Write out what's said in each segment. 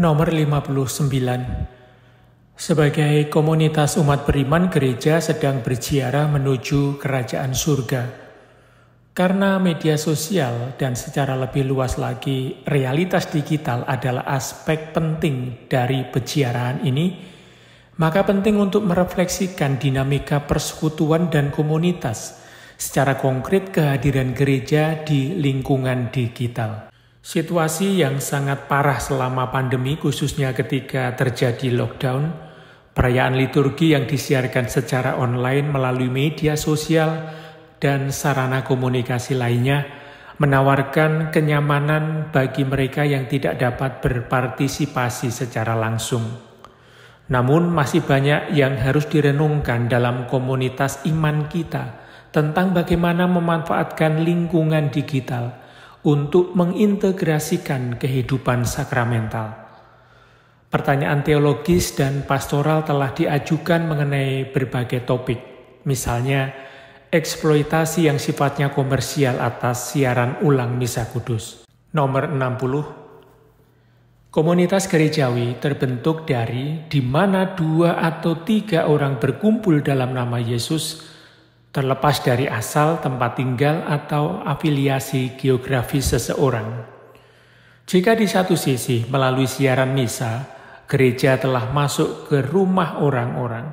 Nomor 59. Sebagai komunitas umat beriman, gereja sedang berziarah menuju kerajaan surga. Karena media sosial dan secara lebih luas lagi realitas digital adalah aspek penting dari peziarahan ini, maka penting untuk merefleksikan dinamika persekutuan dan komunitas, secara konkret kehadiran gereja di lingkungan digital. Situasi yang sangat parah selama pandemi, khususnya ketika terjadi lockdown, perayaan liturgi yang disiarkan secara online melalui media sosial dan sarana komunikasi lainnya menawarkan kenyamanan bagi mereka yang tidak dapat berpartisipasi secara langsung. Namun masih banyak yang harus direnungkan dalam komunitas iman kita tentang bagaimana memanfaatkan lingkungan digital untuk mengintegrasikan kehidupan sakramental. Pertanyaan teologis dan pastoral telah diajukan mengenai berbagai topik, misalnya eksploitasi yang sifatnya komersial atas siaran ulang misa kudus. Nomor 60. Komunitas gerejawi terbentuk dari di mana 2 atau 3 orang berkumpul dalam nama Yesus, terlepas dari asal, tempat tinggal, atau afiliasi geografis seseorang. Jika di satu sisi melalui siaran misa, gereja telah masuk ke rumah orang-orang,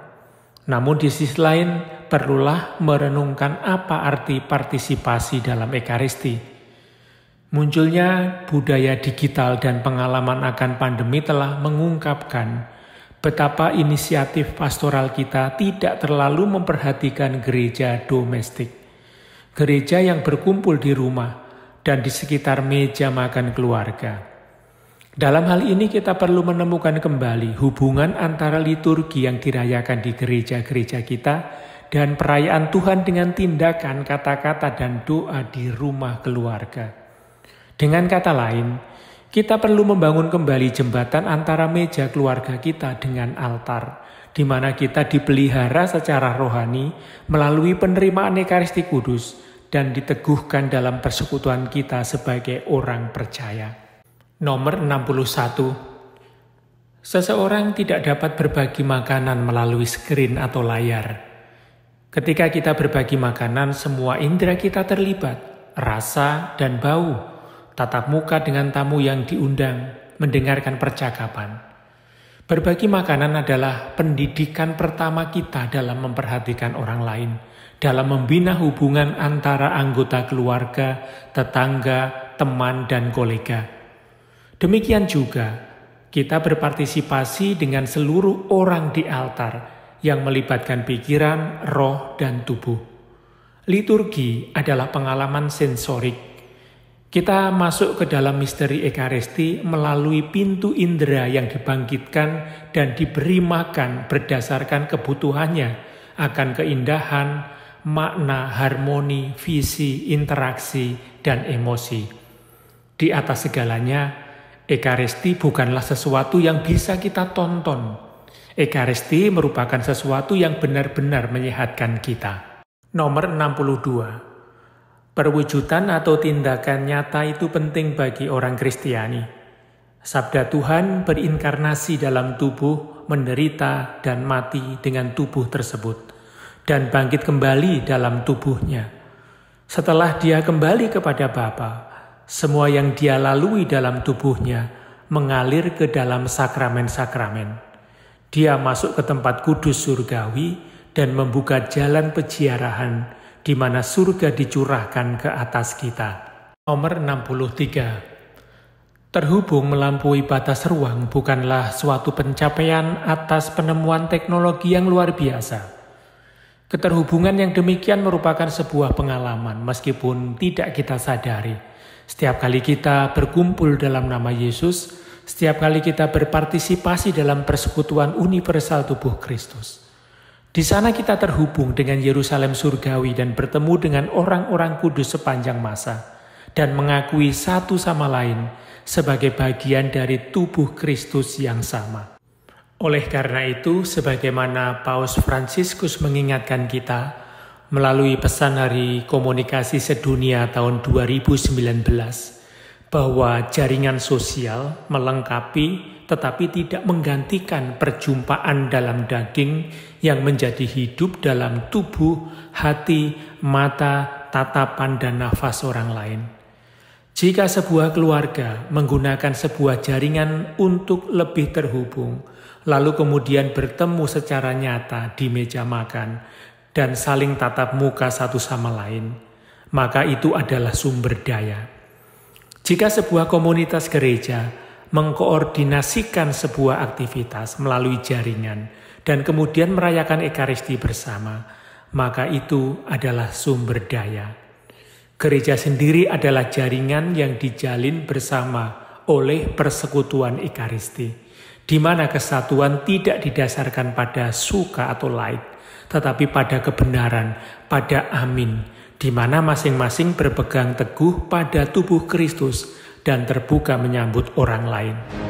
namun di sisi lain perlulah merenungkan apa arti partisipasi dalam Ekaristi. Munculnya budaya digital dan pengalaman akan pandemi telah mengungkapkan betapa inisiatif pastoral kita tidak terlalu memperhatikan gereja domestik. Gereja yang berkumpul di rumah dan di sekitar meja makan keluarga. Dalam hal ini kita perlu menemukan kembali hubungan antara liturgi yang dirayakan di gereja-gereja kita dan perayaan Tuhan dengan tindakan, kata-kata, dan doa di rumah keluarga. Dengan kata lain, kita perlu membangun kembali jembatan antara meja keluarga kita dengan altar, di mana kita dipelihara secara rohani melalui penerimaan Ekaristi Kudus dan diteguhkan dalam persekutuan kita sebagai orang percaya. Nomor 61. Seseorang tidak dapat berbagi makanan melalui skrin atau layar. Ketika kita berbagi makanan, semua indera kita terlibat, rasa dan bau, tatap muka dengan tamu yang diundang, mendengarkan percakapan. Berbagi makanan adalah pendidikan pertama kita dalam memperhatikan orang lain, dalam membina hubungan antara anggota keluarga, tetangga, teman, dan kolega. Demikian juga, kita berpartisipasi dengan seluruh orang di altar yang melibatkan pikiran, roh, dan tubuh. Liturgi adalah pengalaman sensorik. Kita masuk ke dalam misteri Ekaristi melalui pintu indera yang dibangkitkan dan diberi makan berdasarkan kebutuhannya akan keindahan, makna, harmoni, visi, interaksi, dan emosi. Di atas segalanya, Ekaristi bukanlah sesuatu yang bisa kita tonton. Ekaristi merupakan sesuatu yang benar-benar menyehatkan kita. Nomor 62. Perwujudan atau tindakan nyata itu penting bagi orang Kristiani. Sabda Tuhan berinkarnasi dalam tubuh, menderita dan mati dengan tubuh tersebut, dan bangkit kembali dalam tubuhnya. Setelah dia kembali kepada Bapa, semua yang dia lalui dalam tubuhnya mengalir ke dalam sakramen-sakramen. Dia masuk ke tempat kudus surgawi dan membuka jalan peziarahan di mana surga dicurahkan ke atas kita. Nomor 63. Terhubung melampaui batas ruang bukanlah suatu pencapaian atas penemuan teknologi yang luar biasa. Keterhubungan yang demikian merupakan sebuah pengalaman meskipun tidak kita sadari. Setiap kali kita berkumpul dalam nama Yesus, setiap kali kita berpartisipasi dalam persekutuan universal tubuh Kristus. Di sana kita terhubung dengan Yerusalem surgawi dan bertemu dengan orang-orang kudus sepanjang masa dan mengakui satu sama lain sebagai bagian dari tubuh Kristus yang sama. Oleh karena itu, sebagaimana Paus Fransiskus mengingatkan kita melalui pesan Hari Komunikasi Sedunia tahun 2019 bahwa jaringan sosial melengkapi tetapi tidak menggantikan perjumpaan dalam daging yang menjadi hidup dalam tubuh, hati, mata, tatapan, dan nafas orang lain. Jika sebuah keluarga menggunakan sebuah jaringan untuk lebih terhubung, lalu kemudian bertemu secara nyata di meja makan dan saling tatap muka satu sama lain, maka itu adalah sumber daya. Jika sebuah komunitas gereja mengkoordinasikan sebuah aktivitas melalui jaringan dan kemudian merayakan Ekaristi bersama, maka itu adalah sumber daya. Gereja sendiri adalah jaringan yang dijalin bersama oleh persekutuan Ekaristi, di mana kesatuan tidak didasarkan pada suka atau like, tetapi pada kebenaran, pada amin, di mana masing-masing berpegang teguh pada tubuh Kristus dan terbuka menyambut orang lain.